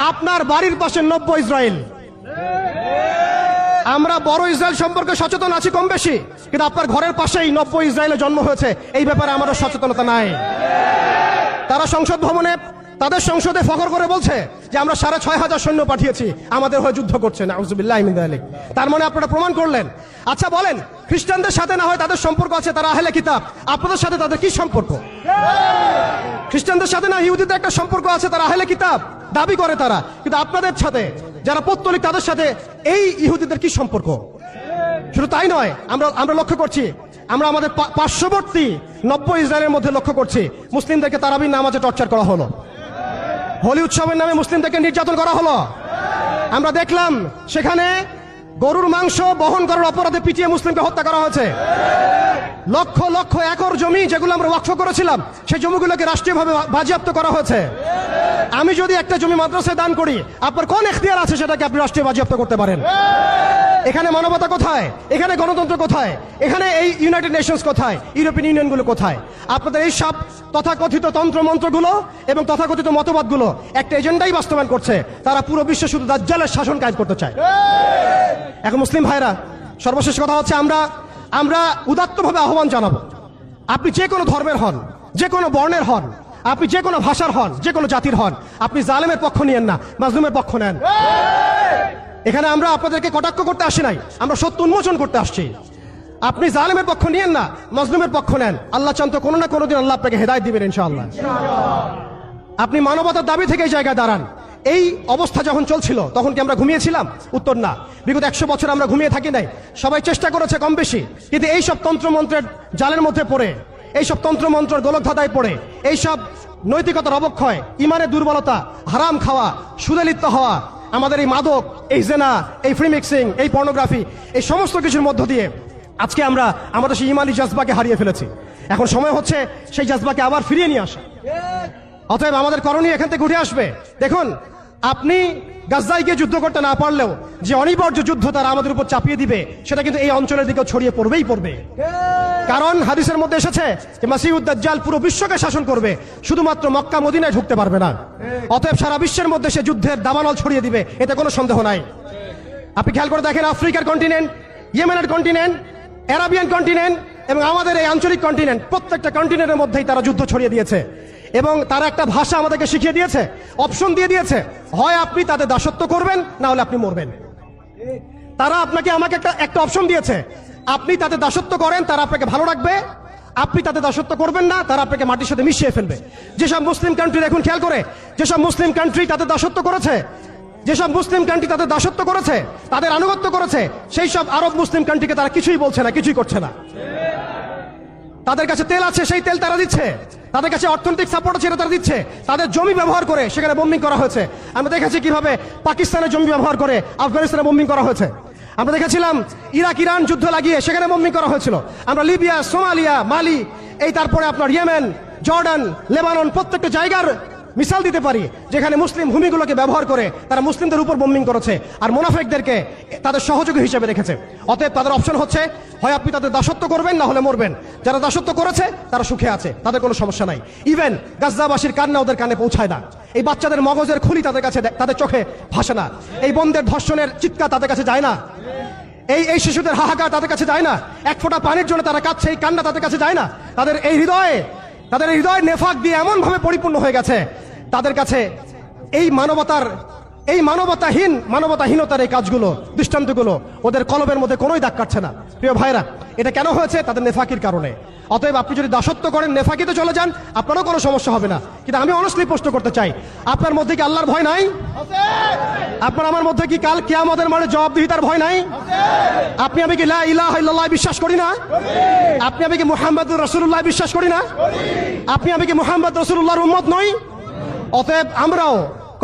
আপনার বাড়ির পাশে নব্য ইসরায়েল। আমরা বড় ইসরায়েল সম্পর্কে সচেতন আছি কম বেশি, কিন্তু আপনার ঘরের পাশেই নব্য ইসরায়েলের জন্ম হয়েছে, এই ব্যাপারে আমাদের সচেতনতা নাই। তারা সংসদ ভবনে তাদের সংসদে ফখর করে বলছে যে আমরা 6,500 সৈন্য পাঠিয়েছি, আমাদের হয়ে যুদ্ধ করছে। নাউজুবিল্লাহি মিন যালিক। তার মানে আপনারা প্রমাণ করলেন। আচ্ছা বলেন, খ্রিস্টানদের সাথে না হয় তাদের সম্পর্ক আছে, তারা আহলে কিতাব, আপনাদের সাথে তাদের কি সম্পর্ক? খ্রিস্টানদের সাথে না ইহুদিদের একটা সম্পর্ক আছে, তারা আহলে কিতাব দাবি করে তারা, কিন্তু আপনাদের সাথে যারা পৌত্তলিক তাদের সাথে এই ইহুদিদের কি সম্পর্ক? শুধু তাই নয়, আমরা লক্ষ্য করছি, আমরা আমাদের পার্শ্ববর্তী নব্য ইসরায়েলের মধ্যে লক্ষ্য করছি মুসলিমদেরকে তারাবির নামাজে টর্চার করা হলো, হোলি উৎসবের নামে মুসলিমদেরকে নির্যাতন করা হলো। আমরা দেখলাম সেখানে গরুর মাংস বহন করার অপরাধে পিটিয়ে মুসলিমকে হত্যা করা হয়েছে। লক্ষ লক্ষ একর জমি যেগুলো আমরা ওয়াকফ করেছিলাম, সেই জমিগুলোকে রাষ্ট্রীয়ভাবে বাজেয়াপ্ত করা হয়েছে। আমি যদি একটা জমি মাদ্রাসায় দান করি, আপনার কোন এখতিয়ার আছে সেটাকে আপনি রাষ্ট্রীয় বাজেয়াপ্ত করতে পারেন? এখানে মানবতা কোথায়? এখানে গণতন্ত্র কোথায়? এখানে এই ইউনাইটেড নেশনস কোথায়? ইউরোপিয়ান ইউনিয়নগুলো কোথায়? আপনাদের এই সব তথাকথিত তন্ত্রমন্ত্রগুলো এবং তথাকথিত মতবাদগুলো একটা এজেন্ডাই বাস্তবায়ন করছে, তারা পুরো বিশ্বে শুধু দাজ্জালের শাসন কায়েম করতে চায়। এখন মুসলিম ভাইরা, সর্বশেষ কথা হচ্ছে, আমরা উদাত্তভাবে আহ্বান জানাবো, আপনি যে কোনো ধর্মের হন, যে কোনো বর্ণের হন, আপনি যে কোনো ভাষার হন, যে কোনো জাতির হন, আপনি জালেমের পক্ষ নিয়েন না, মাজলুমের পক্ষ নেন। এখানে আমরা আপনাদেরকে কটাক্ষ করতে আসি নাই, আমরা সত্য উন্মোচন করতে আসছি। আপনি জালেমের পক্ষ নিয়েন না, মাজলুমের পক্ষ নেন। আল্লাহ চান তো কোনো না কোনো দিন আল্লাহ আপনাকে হেদায়েত দিবেন ইনশাআল্লাহ। আপনি মানবতার দাবি থেকে এই জায়গায় দাঁড়ান। এই অবস্থা যখন চলছিল তখন কি আমরা ঘুমিয়েছিলাম? উত্তর না। বিগত 100 বছর আমরা ঘুমিয়ে থাকি নাই, সবাই চেষ্টা করেছে কম বেশি, কিন্তু এইসব তন্ত্রমন্ত্রের জালের মধ্যে পড়ে, এইসব তন্ত্রমন্ত্রের গোলকধাঁধায় পড়ে, এইসব নৈতিকতার অবক্ষয়, ইমানের দুর্বলতা, হারাম খাওয়া, সুদে লিপ্ত হওয়া, আমাদের এই মাদক, এই জেনা, এই ফ্রি মিক্সিং, এই পর্নোগ্রাফি, এই সমস্ত কিছুর মধ্য দিয়ে আজকে আমরা আমাদের সেই ইমানি জজবাকে হারিয়ে ফেলেছি। এখন সময় হচ্ছে সেই জজবাকে আবার ফিরিয়ে নিয়ে আসা। অতএব আমাদের করণীয় এখান থেকে উঠে আসবে। দেখুন, আপনি গাজায় গিয়ে যুদ্ধ করতে না পারলেও যে অনিবার্য যুদ্ধ তারা আমাদের উপর চাপিয়ে দিবে, সেটা কিন্তু এই অঞ্চলের দিকে ছড়িয়ে পড়বেই পড়বে। কারণ হাদিসের মধ্যে এসেছে যে মাসিহুদ দাজ্জাল পুরো বিশ্বকে শাসন করবে, শুধুমাত্র মক্কা মদিনায় ঢুকতে পারবে না। অতএব সারা বিশ্বের মধ্যে সে যুদ্ধের দাবানল ছড়িয়ে দিবে, এতে কোনো সন্দেহ নাই। আপনি খেয়াল করে দেখেন, আফ্রিকার কন্টিনেন্ট, ইয়েমেনের কন্টিনেন্ট, আরাবিয়ান কন্টিনেন্ট এবং আমাদের এই আঞ্চলিক কন্টিনেন্ট, প্রত্যেকটা কন্টিনেন্টের মধ্যেই তারা যুদ্ধ ছড়িয়ে দিয়েছে। এবং তারা একটা ভাষা আমাদেরকে শিখিয়ে দিয়েছে, অপশন দিয়ে দিয়েছে, হয় আপনি তাদের দাসত্ব করবেন, না হলে আপনি মরবেন। তারা আপনাকে আমাকে একটা অপশন দিয়েছে, আপনি তাদের দাসত্ব করেন, তারা আপনাকে ভালো রাখবে, আপনি তাদের দাসত্ব করবেন না, তারা আপনাকে মাটির সাথে মিশিয়ে ফেলবে। যেসব মুসলিম কান্ট্রি, এখন খেয়াল করে, যেসব মুসলিম কান্ট্রি তাদের দাসত্ব করেছে, যেসব মুসলিম কান্ট্রি তাদের দাসত্ব করেছে, তাদের আনুগত্য করেছে, সেই সব আরব মুসলিম কান্ট্রিকে তারা কিছুই বলছে না, কিছুই করছে না। তাদের কাছে তেল আছে, সেই তেল তারা দিচ্ছে, তাদের কাছে অর্থনৈতিক সাপোর্ট আছে, তারা দিচ্ছে। তাদের জমি ব্যবহার করে সেখানে বোম্বিং করা হয়েছে। আমরা দেখেছি কিভাবে পাকিস্তানের জমি ব্যবহার করে আফগানিস্তানে বোম্বিং করা হয়েছে। আমরা দেখেছিলাম ইরাক ইরান যুদ্ধ লাগিয়ে সেখানে বোম্বিং করা হয়েছিল। আমরা লিবিয়া, সোমালিয়া, মালি, এই তারপরে আপনার ইয়েমেন, জর্ডান, লেবানন, প্রত্যেকটা জায়গার মিসাল দিতে পারি যেখানে মুসলিম ভূমিগুলোকে ব্যবহার করে তারা মুসলিমদের উপর বোম্বিং করেছে আর মুনাফিকদেরকে তাদের সহযোগী হিসেবে রেখেছে। অতএব তাদের অপশন হচ্ছে, হয় আপনি তাদের দাসত্ব করবেন, না হলে মরবেন। যারা দাসত্ব করেছে তারা সুখে আছে, তাদের কোনো সমস্যা নাই। ইভেন গাজাবাসীর কান্না ওদের কানে পৌঁছায় না, এই বাচ্চাদের মগজের খুলি তাদের কাছে, তাদের চোখে ভাসে না, এই বোনদের ধর্ষণের চিৎকার তাদের কাছে যায় না, এই শিশুদের হাহাকার তাদের কাছে যায় না, এক ফোঁটা পানির জন্য তারা কাঁদছে, এই কান্না তাদের কাছে যায় না। তাদের এই হৃদয় নেফাক দিয়ে এমন ভাবে পরিপূর্ণ হয়ে গেছে, তাদের কাছে এই মানবতাহীনতার এই কাজগুলো, দৃষ্টান্তগুলো ওদের কলবের মধ্যে কোনোই দাগ কাটছে না। প্রিয় ভাইরা, এটা কেন হয়েছে? তাদের নেফাকির কারণে। অতএব আপনি যদি দাসত্ব করেন, নেফাকিতে চলে যান, আপনারও কোনো সমস্যা হবে না। কিন্তু আমি অনেস্টলি প্রশ্ন করতে চাই, আপনার মধ্যে কি আল্লাহর ভয় নাই? আপনার আমার মধ্যে কি কাল কিয়ামতের মাঠে জবাবদিহিতার ভয় নাই? আপনি আমি কি লা ইলাহা ইল্লাল্লাহ বিশ্বাস করি না? আপনি আমি কি মুহাম্মদুর রাসূলুল্লাহ বিশ্বাস করি না? আপনি আমি কি মুহাম্মদ রাসূলুল্লাহর উম্মত নই? অতএব আমরাও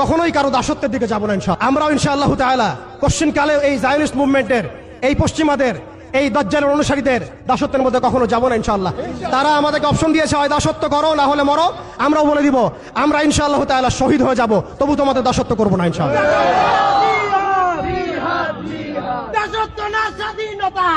কখনোই কারো দাসত্বের দিকে যাব না ইনশাআল্লাহ। আমরাও ইনশাআল্লাহ তাআলা কোশ্চিনকালে এই জায়নিস্ট মুভমেন্টের, এই পশ্চিমাদের, এই দাজ্জালের অনুসারীদের দাসত্বের মধ্যে কখনো যাব না ইনশাআল্লাহ। তারা আমাদেরকে অপশন দিয়েছে, হয় দাসত্ব করো, না হলে মরো। আমরাও বলে দিব, আমরা ইনশাআল্লাহ তাআলা শহীদ হয়ে যাব, তবু তোমাদের দাসত্ব করব না ইনশাআল্লাহ। দাসত্ব না স্বাধীনতা।